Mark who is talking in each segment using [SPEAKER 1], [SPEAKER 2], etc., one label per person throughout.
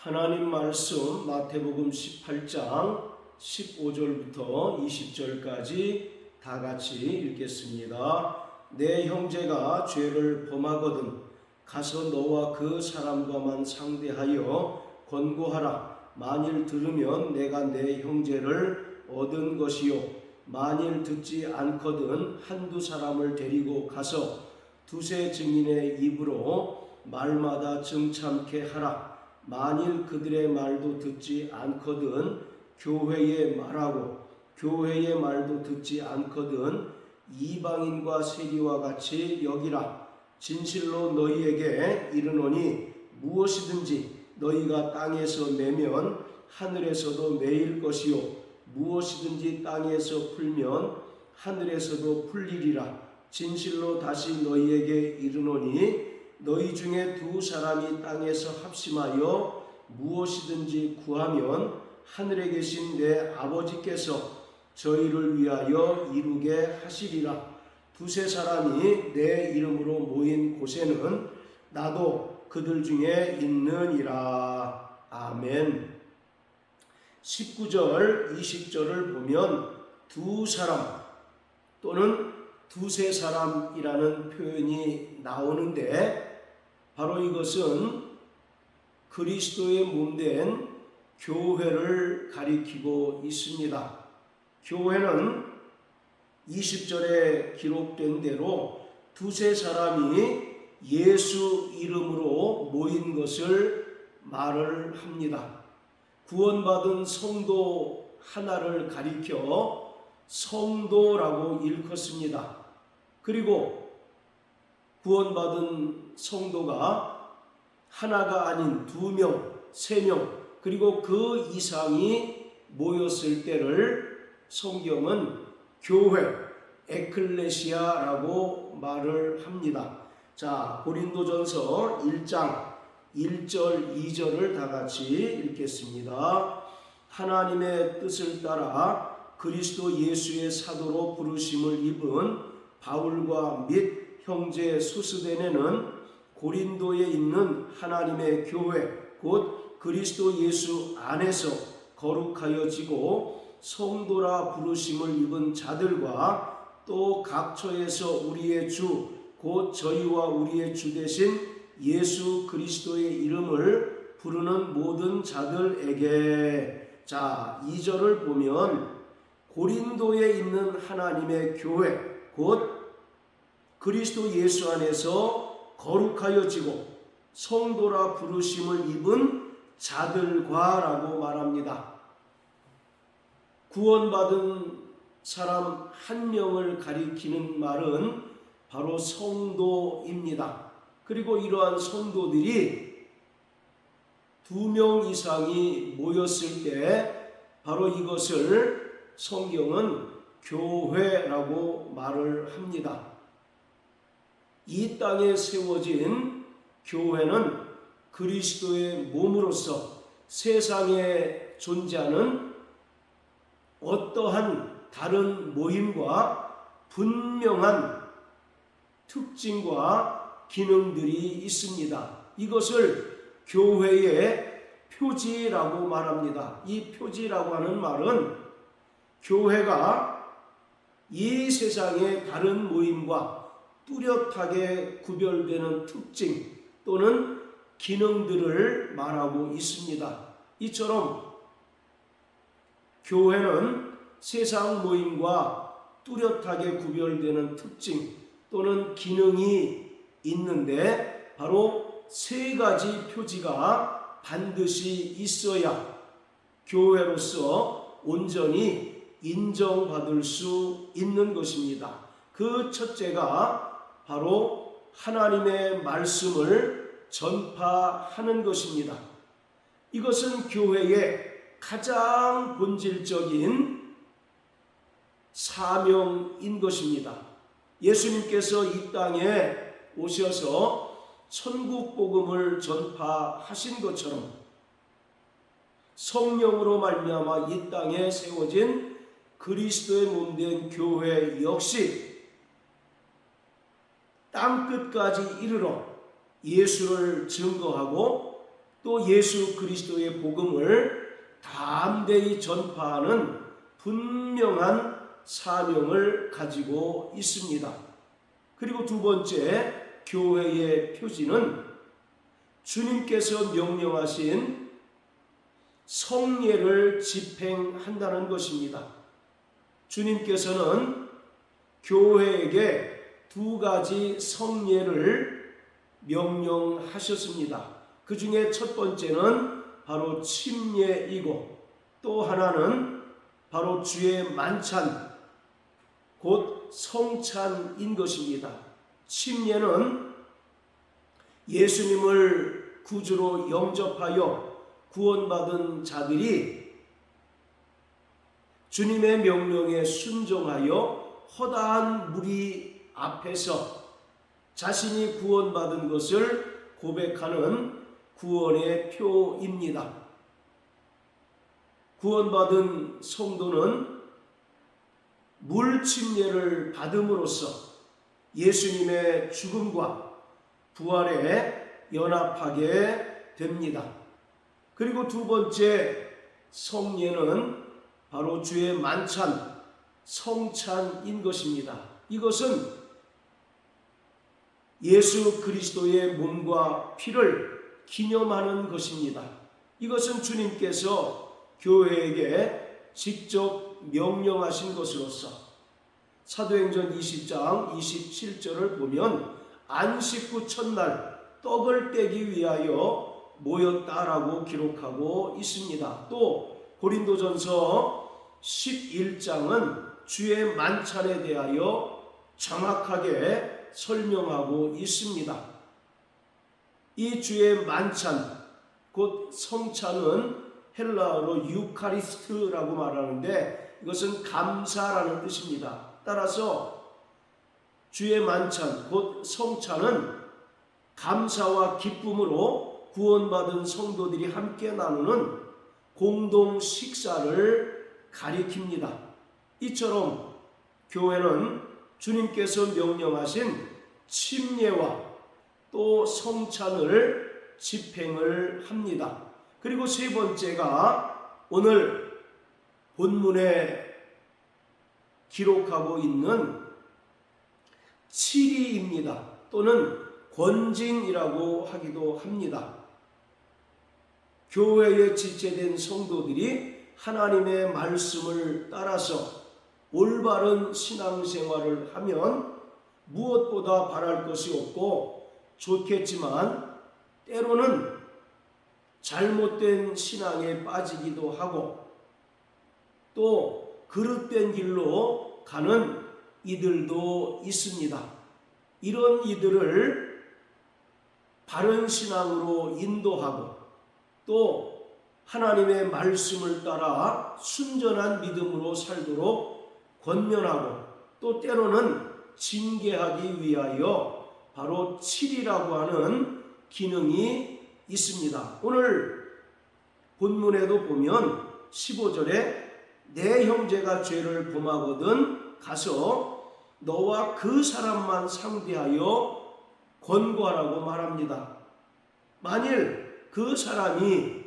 [SPEAKER 1] 하나님 말씀 마태복음 18장 15절부터 20절까지 다 같이 읽겠습니다. 내 형제가 죄를 범하거든 가서 너와 그 사람과만 상대하여 권고하라. 만일 들으면 내가 내 형제를 얻은 것이요, 만일 듣지 않거든 한두 사람을 데리고 가서 두세 증인의 입으로 말마다 증참케 하라. 만일 그들의 말도 듣지 않거든 교회에 말하고, 교회의 말도 듣지 않거든 이방인과 세리와 같이 여기라. 진실로 너희에게 이르노니 무엇이든지 너희가 땅에서 매면 하늘에서도 매일 것이요, 무엇이든지 땅에서 풀면 하늘에서도 풀리리라. 진실로 다시 너희에게 이르노니 너희 중에 두 사람이 땅에서 합심하여 무엇이든지 구하면 하늘에 계신 내 아버지께서 저희를 위하여 이루게 하시리라. 두세 사람이 내 이름으로 모인 곳에는 나도 그들 중에 있느니라. 아멘. 19절 20절을 보면 두 사람 또는 두세 사람이라는 표현이 나오는데, 바로 이것은 그리스도의 몸된 교회를 가리키고 있습니다. 교회는 20절에 기록된 대로 두세 사람이 예수 이름으로 모인 것을 말을 합니다. 구원받은 성도 하나를 가리켜 성도라고 일컫습니다. 그리고 구원받은 성도가 하나가 아닌 2명, 3명, 그리고 그 이상이 모였을 때를 성경은 교회, 에클레시아라고 말을 합니다. 자, 고린도전서 1장 1절, 2절을 다 같이 읽겠습니다. 하나님의 뜻을 따라 그리스도 예수의 사도로 부르심을 입은 바울과 및 형제 소스데네는 고린도에 있는 하나님의 교회 곧 그리스도 예수 안에서 거룩하여지고 성도라 부르심을 입은 자들과 또 각처에서 우리의 주 곧 저희와 우리의 주 되신 예수 그리스도의 이름을 부르는 모든 자들에게. 자, 2절을 보면 고린도에 있는 하나님의 교회 곧 그리스도 예수 안에서 거룩하여지고 성도라 부르심을 입은 자들과라고 말합니다. 구원받은 사람 한 명을 가리키는 말은 바로 성도입니다. 그리고 이러한 성도들이 2명 이상이 모였을 때 바로 이것을 성경은 교회라고 말을 합니다. 이 땅에 세워진 교회는 그리스도의 몸으로서 세상에 존재하는 어떠한 다른 모임과 분명한 특징과 기능들이 있습니다. 이것을 교회의 표지라고 말합니다. 이 표지라고 하는 말은 교회가 이 세상의 다른 모임과 뚜렷하게 구별되는 특징 또는 기능들을 말하고 있습니다. 이처럼 교회는 세상 모임과 뚜렷하게 구별되는 특징 또는 기능이 있는데 바로 3가지 표지가 반드시 있어야 교회로서 온전히 인정받을 수 있는 것입니다. 그 첫째가 바로 하나님의 말씀을 전파하는 것입니다. 이것은 교회의 가장 본질적인 사명인 것입니다. 예수님께서 이 땅에 오셔서 천국 복음을 전파하신 것처럼 성령으로 말미암아 이 땅에 세워진 그리스도의 몸된 교회 역시 땅끝까지 이르러 예수를 증거하고 또 예수 그리스도의 복음을 담대히 전파하는 분명한 사명을 가지고 있습니다. 그리고 두 번째, 교회의 표지는 주님께서 명령하신 성례를 집행한다는 것입니다. 주님께서는 교회에게 두 가지 성례를 명령하셨습니다. 그 중에 첫 번째는 바로 침례이고, 또 하나는 바로 주의 만찬, 곧 성찬인 것입니다. 침례는 예수님을 구주로 영접하여 구원받은 자들이 주님의 명령에 순종하여 허다한 무리 앞에서 자신이 구원받은 것을 고백하는 구원의 표입니다. 구원받은 성도는 물 침례를 받음으로써 예수님의 죽음과 부활에 연합하게 됩니다. 그리고 두 번째 성례는 바로 주의 만찬, 성찬인 것입니다. 이것은 예수 그리스도의 몸과 피를 기념하는 것입니다. 이것은 주님께서 교회에게 직접 명령하신 것으로서 사도행전 20장 27절을 보면 안식 후 첫날 떡을 떼기 위하여 모였다라고 기록하고 있습니다. 또 고린도전서 11장은 주의 만찬에 대하여 정확하게 설명하고 있습니다. 이 주의 만찬, 곧 성찬은 헬라어로 유카리스트라고 말하는데 이것은 감사라는 뜻입니다. 따라서 주의 만찬, 곧 성찬은 감사와 기쁨으로 구원받은 성도들이 함께 나누는 공동 식사를 가리킵니다. 이처럼 교회는 주님께서 명령하신 침례와 또 성찬을 집행을 합니다. 그리고 세 번째가 오늘 본문에 기록하고 있는 치리입니다. 또는 권징이라고 하기도 합니다. 교회에 지체된 성도들이 하나님의 말씀을 따라서 올바른 신앙생활을 하면 무엇보다 바랄 것이 없고 좋겠지만 때로는 잘못된 신앙에 빠지기도 하고 또 그릇된 길로 가는 이들도 있습니다. 이런 이들을 바른 신앙으로 인도하고 또 하나님의 말씀을 따라 순전한 믿음으로 살도록 권면하고 또 때로는 징계하기 위하여 바로 칠이라고 하는 기능이 있습니다. 오늘 본문에도 보면 15절에 내 형제가 죄를 범하거든 가서 너와 그 사람만 상대하여 권고하라고 말합니다. 만일 그 사람이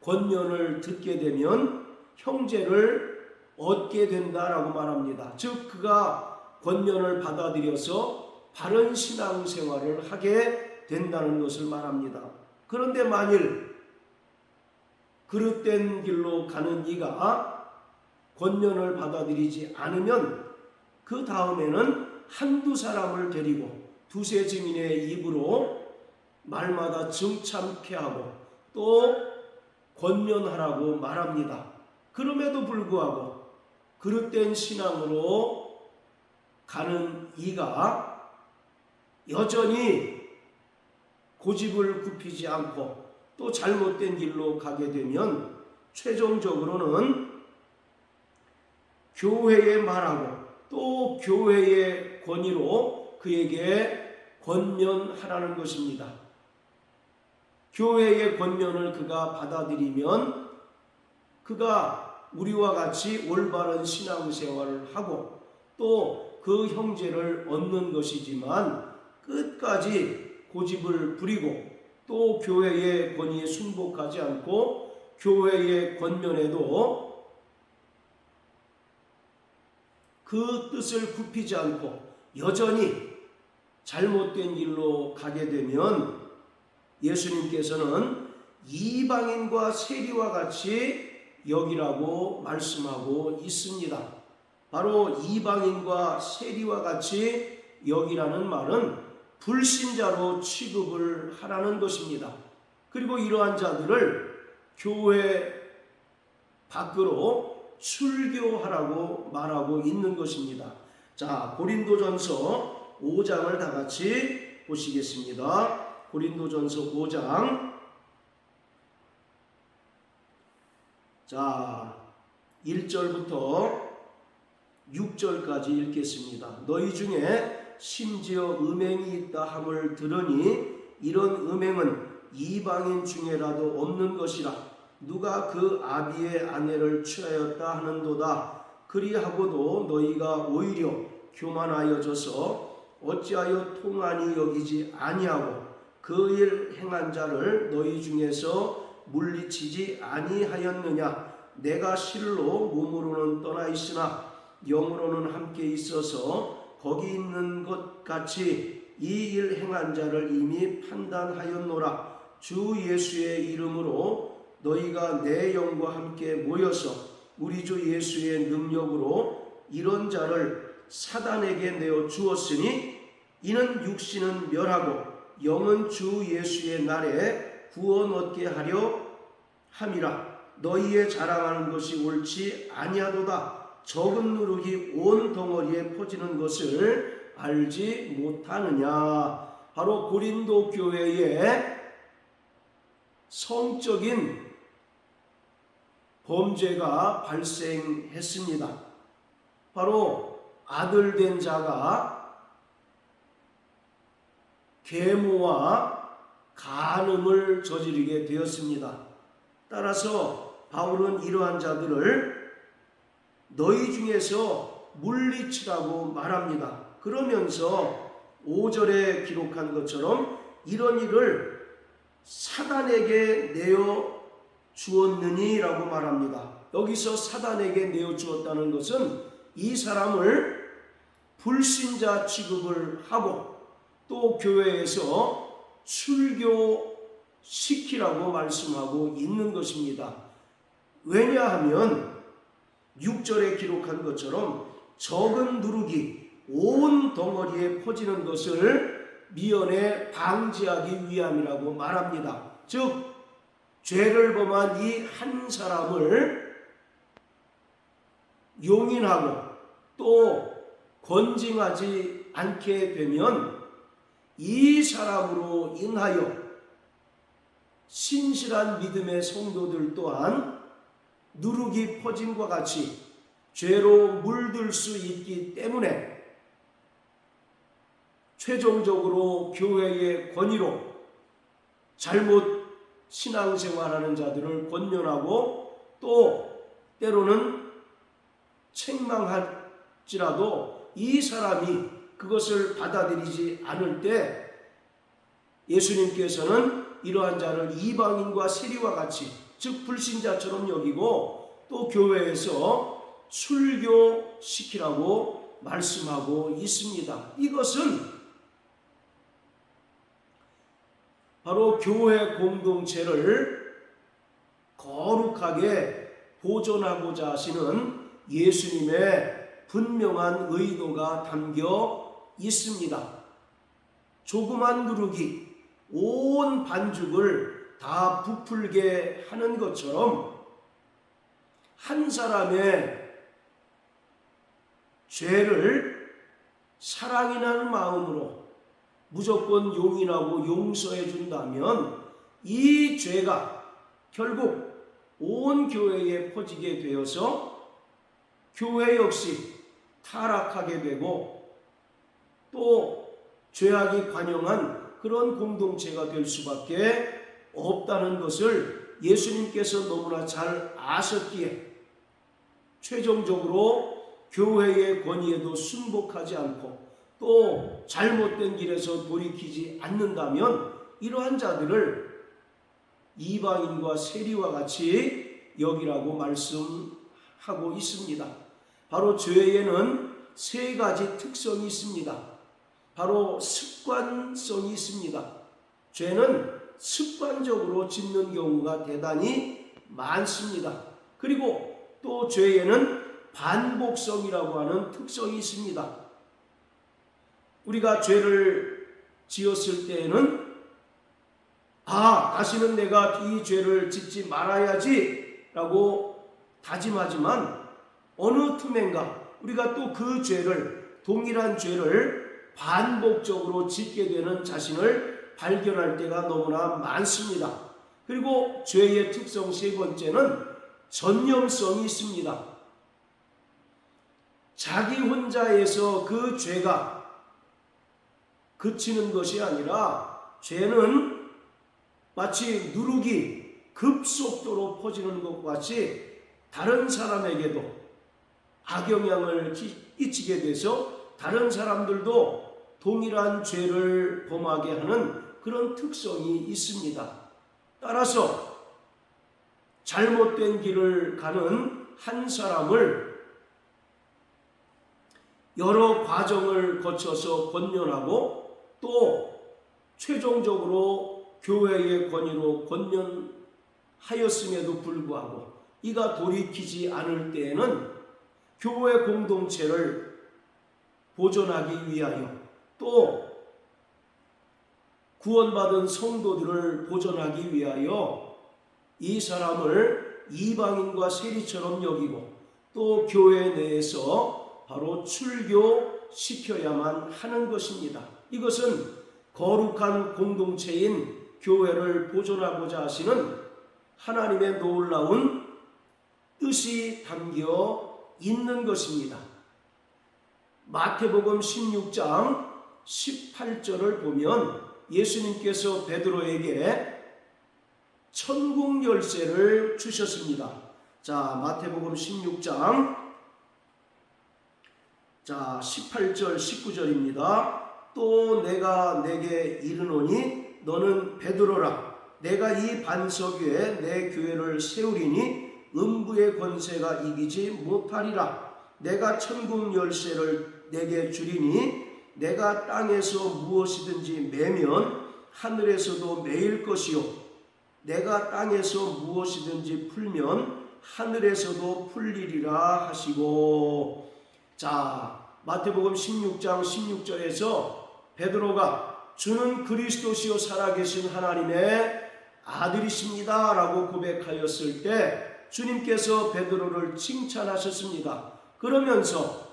[SPEAKER 1] 권면을 듣게 되면 형제를 얻게 된다라고 말합니다. 즉 그가 권면을 받아들여서 바른 신앙생활을 하게 된다는 것을 말합니다. 그런데 만일 그릇된 길로 가는 이가 권면을 받아들이지 않으면 그 다음에는 한두 사람을 데리고 두세 증인의 입으로 말마다 정참케 하고 또 권면하라고 말합니다. 그럼에도 불구하고 그릇된 신앙으로 가는 이가 여전히 고집을 굽히지 않고 또 잘못된 길로 가게 되면 최종적으로는 교회에 말하고 또 교회의 권위로 그에게 권면하라는 것입니다. 교회의 권면을 그가 받아들이면 그가 우리와 같이 올바른 신앙생활을 하고 또 그 형제를 얻는 것이지만 끝까지 고집을 부리고 또 교회의 권위에 순복하지 않고 교회의 권면에도 그 뜻을 굽히지 않고 여전히 잘못된 길로 가게 되면 예수님께서는 이방인과 세리와 같이 여기라고 말씀하고 있습니다. 바로 이방인과 세리와 같이 여기라는 말은 불신자로 취급을 하라는 것입니다. 그리고 이러한 자들을 교회 밖으로 출교하라고 말하고 있는 것입니다. 자, 고린도전서 5장을 다 같이 보시겠습니다. 고린도전서 5장. 자, 1절부터 6절까지 읽겠습니다. 너희 중에 심지어 음행이 있다 함을 들으니 이런 음행은 이방인 중에라도 없는 것이라. 누가 그 아비의 아내를 취하였다 하는도다. 그리하고도 너희가 오히려 교만하여져서 어찌하여 통한이 여기지 아니하고 그 일 행한 자를 너희 중에서 물리치지 아니하였느냐. 내가 실로 몸으로는 떠나 있으나 영으로는 함께 있어서 거기 있는 것 같이 이 일 행한 자를 이미 판단하였노라. 주 예수의 이름으로 너희가 내 영과 함께 모여서 우리 주 예수의 능력으로 이런 자를 사단에게 내어 주었으니 이는 육신은 멸하고 영은 주 예수의 날에 구원 얻게 하려 함이라. 너희의 자랑하는 것이 옳지 아니하도다. 적은 누룩이 온 덩어리에 퍼지는 것을 알지 못하느냐. 바로 고린도 교회에 성적인 범죄가 발생했습니다. 바로 아들 된 자가 계모와 간음을 저지르게 되었습니다. 따라서 바울은 이러한 자들을 너희 중에서 물리치라고 말합니다. 그러면서 5절에 기록한 것처럼 이런 일을 사단에게 내어 주었느니 라고 말합니다. 여기서 사단에게 내어 주었다는 것은 이 사람을 불신자 취급을 하고 또 교회에서 출교시키라고 말씀하고 있는 것입니다. 왜냐하면 6절에 기록한 것처럼 적은 누룩이 온 덩어리에 퍼지는 것을 미연에 방지하기 위함이라고 말합니다. 즉 죄를 범한 이 한 사람을 용인하고 또 건징하지 않게 되면 이 사람으로 인하여 신실한 믿음의 성도들 또한 누룩이 퍼짐과 같이 죄로 물들 수 있기 때문에 최종적으로 교회의 권위로 잘못 신앙생활하는 자들을 권면하고 또 때로는 책망할지라도 이 사람이 그것을 받아들이지 않을 때 예수님께서는 이러한 자를 이방인과 세리와 같이 즉 불신자처럼 여기고 또 교회에서 출교시키라고 말씀하고 있습니다. 이것은 바로 교회 공동체를 거룩하게 보존하고자 하시는 예수님의 분명한 의도가 담겨 있습니다. 조그만 누룩이 온 반죽을 다 부풀게 하는 것처럼 한 사람의 죄를 사랑이 나는 마음으로 무조건 용인하고 용서해 준다면 이 죄가 결국 온 교회에 퍼지게 되어서 교회 역시 타락하게 되고 또 죄악이 관영한 그런 공동체가 될 수밖에 없다는 것을 예수님께서 너무나 잘 아셨기에 최종적으로 교회의 권위에도 순복하지 않고 또 잘못된 길에서 돌이키지 않는다면 이러한 자들을 이방인과 세리와 같이 여기라고 말씀하고 있습니다. 바로 죄에는 세 가지 특성이 있습니다. 바로 습관성이 있습니다. 죄는 습관적으로 짓는 경우가 대단히 많습니다. 그리고 또 죄에는 반복성이라고 하는 특성이 있습니다. 우리가 죄를 지었을 때에는 다시는 내가 이 죄를 짓지 말아야지 라고 다짐하지만 어느 틈엔가 우리가 또 그 죄를, 동일한 죄를 반복적으로 짓게 되는 자신을 발견할 때가 너무나 많습니다. 그리고 죄의 특성 세 번째는 전념성이 있습니다. 자기 혼자에서 그 죄가 그치는 것이 아니라 죄는 마치 누룩이 급속도로 퍼지는 것과 같이 다른 사람에게도 악영향을 끼치게 돼서 다른 사람들도 동일한 죄를 범하게 하는 그런 특성이 있습니다. 따라서 잘못된 길을 가는 한 사람을 여러 과정을 거쳐서 권면하고 또 최종적으로 교회의 권위로 권면하였음에도 불구하고 이가 돌이키지 않을 때에는 교회 공동체를 보존하기 위하여 또 구원받은 성도들을 보존하기 위하여 이 사람을 이방인과 세리처럼 여기고 또 교회 내에서 바로 출교시켜야만 하는 것입니다. 이것은 거룩한 공동체인 교회를 보존하고자 하시는 하나님의 놀라운 뜻이 담겨 있는 것입니다. 마태복음 16장 18절을 보면 예수님께서 베드로에게 천국 열쇠를 주셨습니다. 자, 마태복음 16장 18절 19절입니다. 또 내가 내게 이르노니 너는 베드로라. 내가 이 반석 위에 내 교회를 세우리니 음부의 권세가 이기지 못하리라. 내가 천국 열쇠를 내게 주리니 내가 땅에서 무엇이든지 매면 하늘에서도 매일 것이요 내가 땅에서 무엇이든지 풀면 하늘에서도 풀리리라 하시고. 자, 마태복음 16장 16절에서 베드로가 주는 그리스도시요 살아계신 하나님의 아들이십니다 라고 고백하였을 때 주님께서 베드로를 칭찬하셨습니다. 그러면서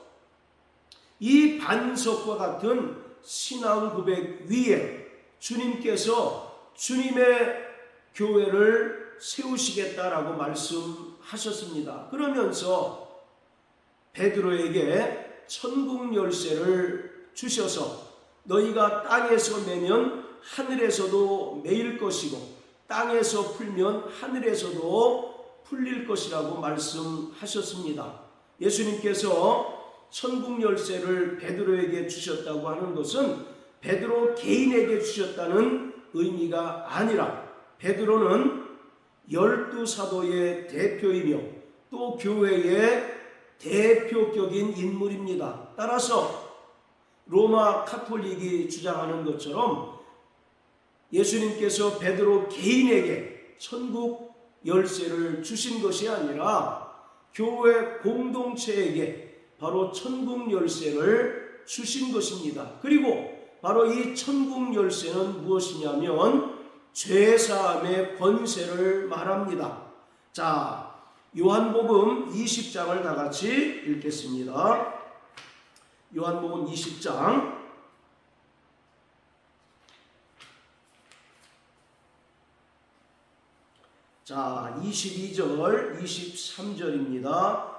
[SPEAKER 1] 이 반석과 같은 신앙 고백 위에 주님께서 주님의 교회를 세우시겠다라고 말씀하셨습니다. 그러면서 베드로에게 천국 열쇠를 주셔서 너희가 땅에서 매면 하늘에서도 매일 것이고 땅에서 풀면 하늘에서도 풀릴 것이라고 말씀하셨습니다. 예수님께서 천국 열쇠를 베드로에게 주셨다고 하는 것은 베드로 개인에게 주셨다는 의미가 아니라 베드로는 12사도의 대표이며 또 교회의 대표격인 인물입니다. 따라서 로마 카톨릭이 주장하는 것처럼 예수님께서 베드로 개인에게 천국 열쇠를 주신 것이 아니라 교회 공동체에게 바로 천국 열쇠를 주신 것입니다. 그리고 바로 이 천국 열쇠는 무엇이냐면 죄사함의 권세를 말합니다. 자, 요한복음 20장을 다 같이 읽겠습니다. 요한복음 20장 자, 22절, 23절입니다.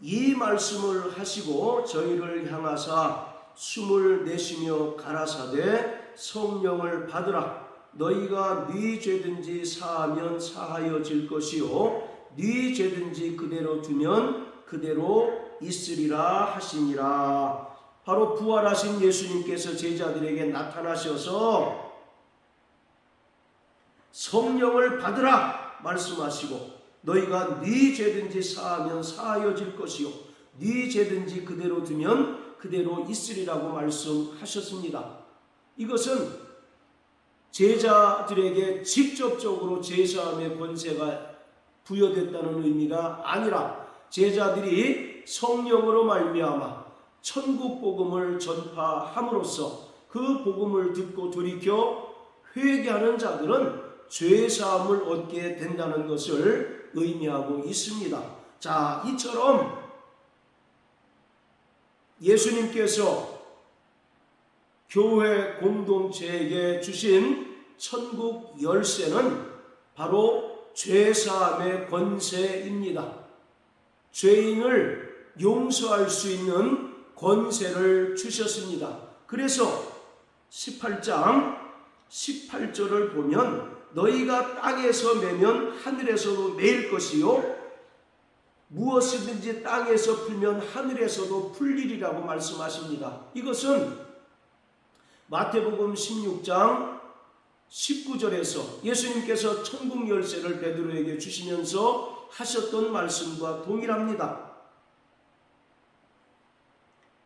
[SPEAKER 1] 이 말씀을 하시고 저희를 향하사 숨을 내쉬며 가라사대 성령을 받으라. 너희가 네 죄든지 사하면 사하여질 것이요 네 죄든지 그대로 두면 그대로 있으리라 하시니라. 바로 부활하신 예수님께서 제자들에게 나타나셔서 성령을 받으라 말씀하시고 너희가 네 죄든지 사하면 사하여질 것이요 네 죄든지 그대로 두면 그대로 있으리라고 말씀하셨습니다. 이것은 제자들에게 직접적으로 죄사함의 권세가 부여됐다는 의미가 아니라 제자들이 성령으로 말미암아 천국 복음을 전파함으로써 그 복음을 듣고 돌이켜 회개하는 자들은 죄사함을 얻게 된다는 것을 의미하고 있습니다. 자, 이처럼 예수님께서 교회 공동체에게 주신 천국 열쇠는 바로 죄사함의 권세입니다. 죄인을 용서할 수 있는 권세를 주셨습니다. 그래서 18장 18절을 보면 너희가 땅에서 매면 하늘에서도 매일 것이요 무엇이든지 땅에서 풀면 하늘에서도 풀리리라고 말씀하십니다. 이것은 마태복음 16장 19절에서 예수님께서 천국 열쇠를 베드로에게 주시면서 하셨던 말씀과 동일합니다.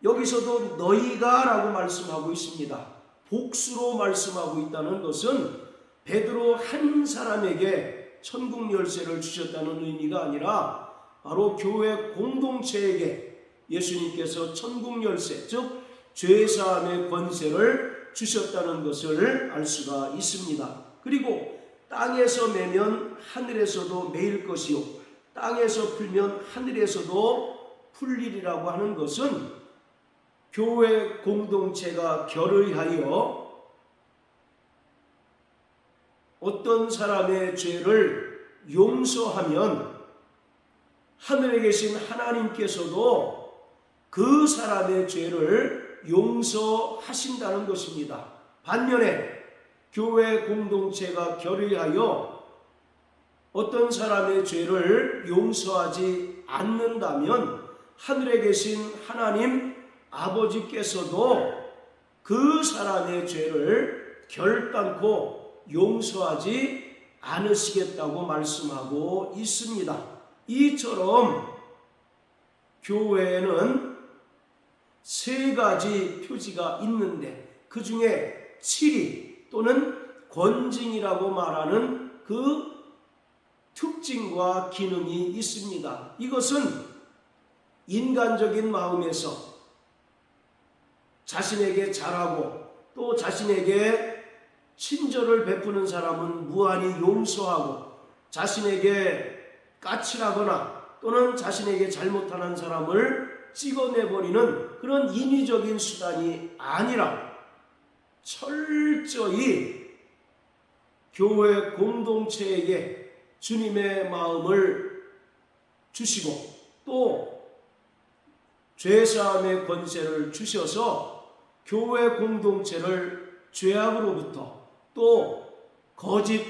[SPEAKER 1] 여기서도 너희가 라고 말씀하고 있습니다. 복수로 말씀하고 있다는 것은 베드로 한 사람에게 천국 열쇠를 주셨다는 의미가 아니라 바로 교회 공동체에게 예수님께서 천국 열쇠, 즉 죄사함의 권세를 주셨다는 것을 알 수가 있습니다. 그리고 땅에서 매면 하늘에서도 매일 것이요 땅에서 풀면 하늘에서도 풀리리라고 하는 것은 교회 공동체가 결의하여 어떤 사람의 죄를 용서하면 하늘에 계신 하나님께서도 그 사람의 죄를 용서하신다는 것입니다. 반면에 교회 공동체가 결의하여 어떤 사람의 죄를 용서하지 않는다면 하늘에 계신 하나님 아버지께서도 그 사람의 죄를 결단코 용서하지 않으시겠다고 말씀하고 있습니다. 이처럼 교회에는 세 가지 표지가 있는데 그 중에 7위 또는 권징이라고 말하는 그 특징과 기능이 있습니다. 이것은 인간적인 마음에서 자신에게 잘하고 또 자신에게 친절을 베푸는 사람은 무한히 용서하고 자신에게 까칠하거나 또는 자신에게 잘못하는 사람을 찍어내버리는 그런 인위적인 수단이 아니라 철저히 교회 공동체에게 주님의 마음을 주시고 또 죄사함의 권세를 주셔서 교회 공동체를 죄악으로부터 또 거짓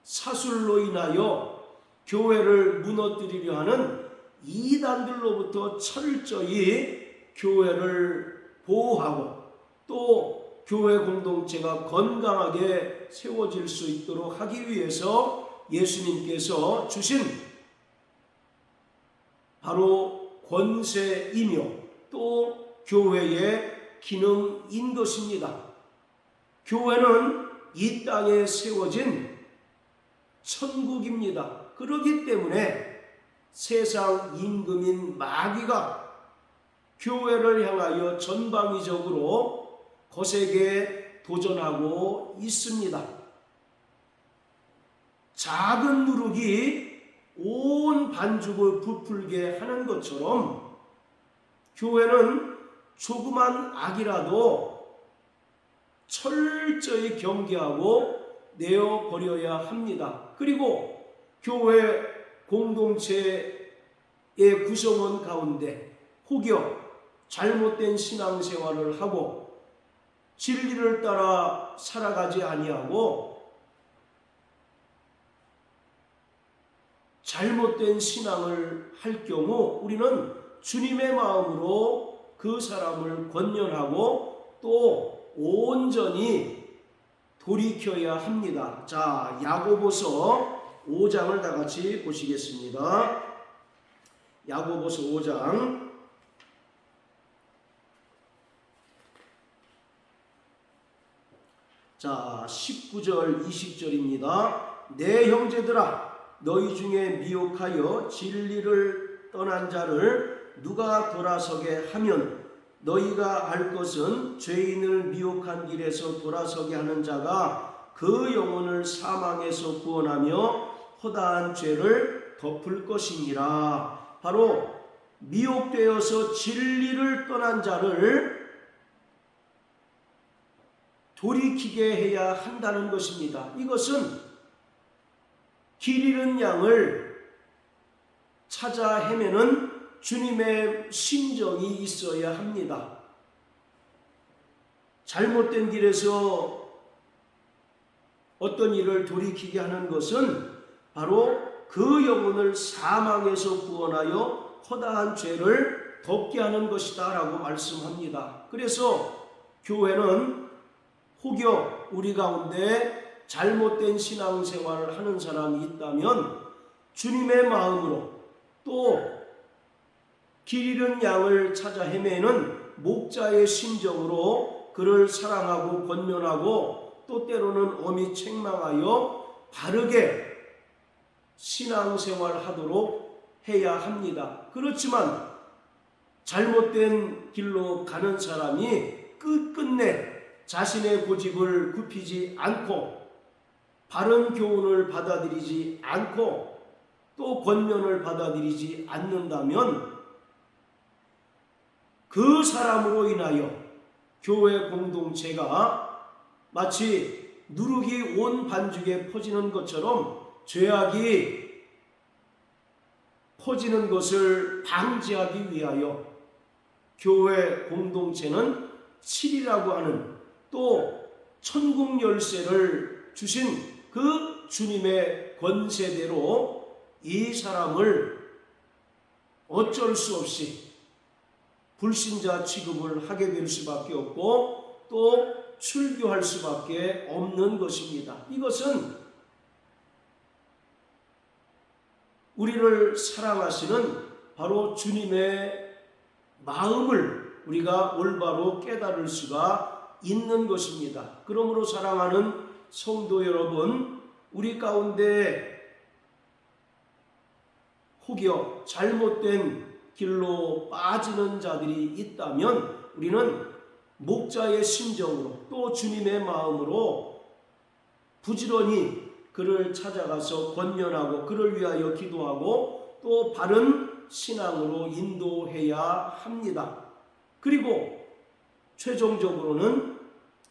[SPEAKER 1] 사술로 인하여 교회를 무너뜨리려 하는 이단들로부터 철저히 교회를 보호하고 또 교회 공동체가 건강하게 세워질 수 있도록 하기 위해서 예수님께서 주신 바로 권세이며 또 교회의 기능인 것입니다. 교회는 이 땅에 세워진 천국입니다. 그렇기 때문에 세상 임금인 마귀가 교회를 향하여 전방위적으로 거세게 도전하고 있습니다. 작은 누룩이 온 반죽을 부풀게 하는 것처럼 교회는 조그만 악이라도 철저히 경계하고 내어버려야 합니다. 그리고 교회 공동체의 구성원 가운데 혹여 잘못된 신앙생활을 하고 진리를 따라 살아가지 아니하고 잘못된 신앙을 할 경우 우리는 주님의 마음으로 그 사람을 권면하고 또 온전히 돌이켜야 합니다. 자, 야고보서 5장을 다 같이 보시겠습니다. 야고보서 5장 자 19절 20절입니다. 내 형제들아 너희 중에 미혹하여 진리를 떠난 자를 누가 돌아서게 하면 너희가 알 것은 죄인을 미혹한 길에서 돌아서게 하는 자가 그 영혼을 사망에서 구원하며 허다한 죄를 덮을 것이니라. 바로 미혹되어서 진리를 떠난 자를 돌이키게 해야 한다는 것입니다. 이것은 길 잃은 양을 찾아 헤매는 주님의 심정이 있어야 합니다. 잘못된 길에서 어떤 일을 돌이키게 하는 것은 바로 그 영혼을 사망에서 구원하여 허다한 죄를 덮게 하는 것이다 라고 말씀합니다. 그래서 교회는 혹여 우리 가운데 잘못된 신앙생활을 하는 사람이 있다면 주님의 마음으로 또 길 잃은 양을 찾아 헤매는 목자의 심정으로 그를 사랑하고 권면하고 또 때로는 엄히 책망하여 바르게 신앙생활하도록 해야 합니다. 그렇지만 잘못된 길로 가는 사람이 끝끝내 자신의 고집을 굽히지 않고 바른 교훈을 받아들이지 않고 또 권면을 받아들이지 않는다면 그 사람으로 인하여 교회 공동체가 마치 누룩이 온 반죽에 퍼지는 것처럼 죄악이 퍼지는 것을 방지하기 위하여 교회 공동체는 7이라고 하는 또 천국 열쇠를 주신 그 주님의 권세대로 이 사람을 어쩔 수 없이 불신자 취급을 하게 될 수밖에 없고 또 출교할 수밖에 없는 것입니다. 이것은 우리를 사랑하시는 바로 주님의 마음을 우리가 올바로 깨달을 수가 있는 것입니다. 그러므로 사랑하는 성도 여러분, 우리 가운데 혹여 잘못된 길로 빠지는 자들이 있다면 우리는 목자의 심정으로 또 주님의 마음으로 부지런히 그를 찾아가서 권면하고 그를 위하여 기도하고 또 바른 신앙으로 인도해야 합니다. 그리고 최종적으로는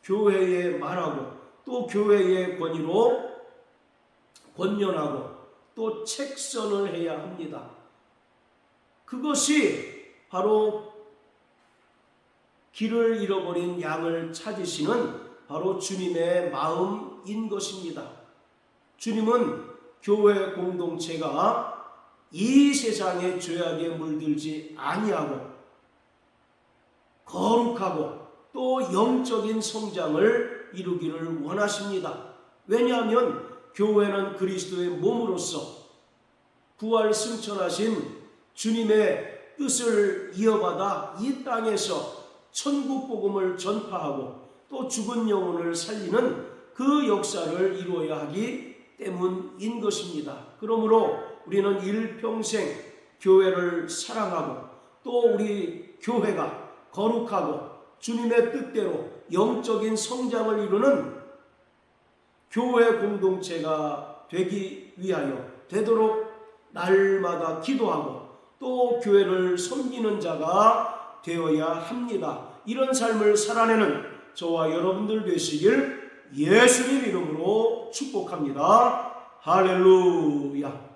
[SPEAKER 1] 교회에 말하고 또 교회의 권위로 권면하고 또 책선을 해야 합니다. 그것이 바로 길을 잃어버린 양을 찾으시는 바로 주님의 마음인 것입니다. 주님은 교회 공동체가 이 세상의 죄악에 물들지 아니하고 거룩하고 또 영적인 성장을 이루기를 원하십니다. 왜냐하면 교회는 그리스도의 몸으로서 부활 승천하신 주님의 뜻을 이어받아 이 땅에서 천국 복음을 전파하고 또 죽은 영혼을 살리는 그 역사를 이루어야 하기 때문인 것입니다. 그러므로 우리는 일평생 교회를 사랑하고 또 우리 교회가 거룩하고 주님의 뜻대로 영적인 성장을 이루는 교회 공동체가 되기 위하여 되도록 날마다 기도하고 또 교회를 섬기는 자가 되어야 합니다. 이런 삶을 살아내는 저와 여러분들 되시길 예수님 이름으로 축복합니다. 할렐루야.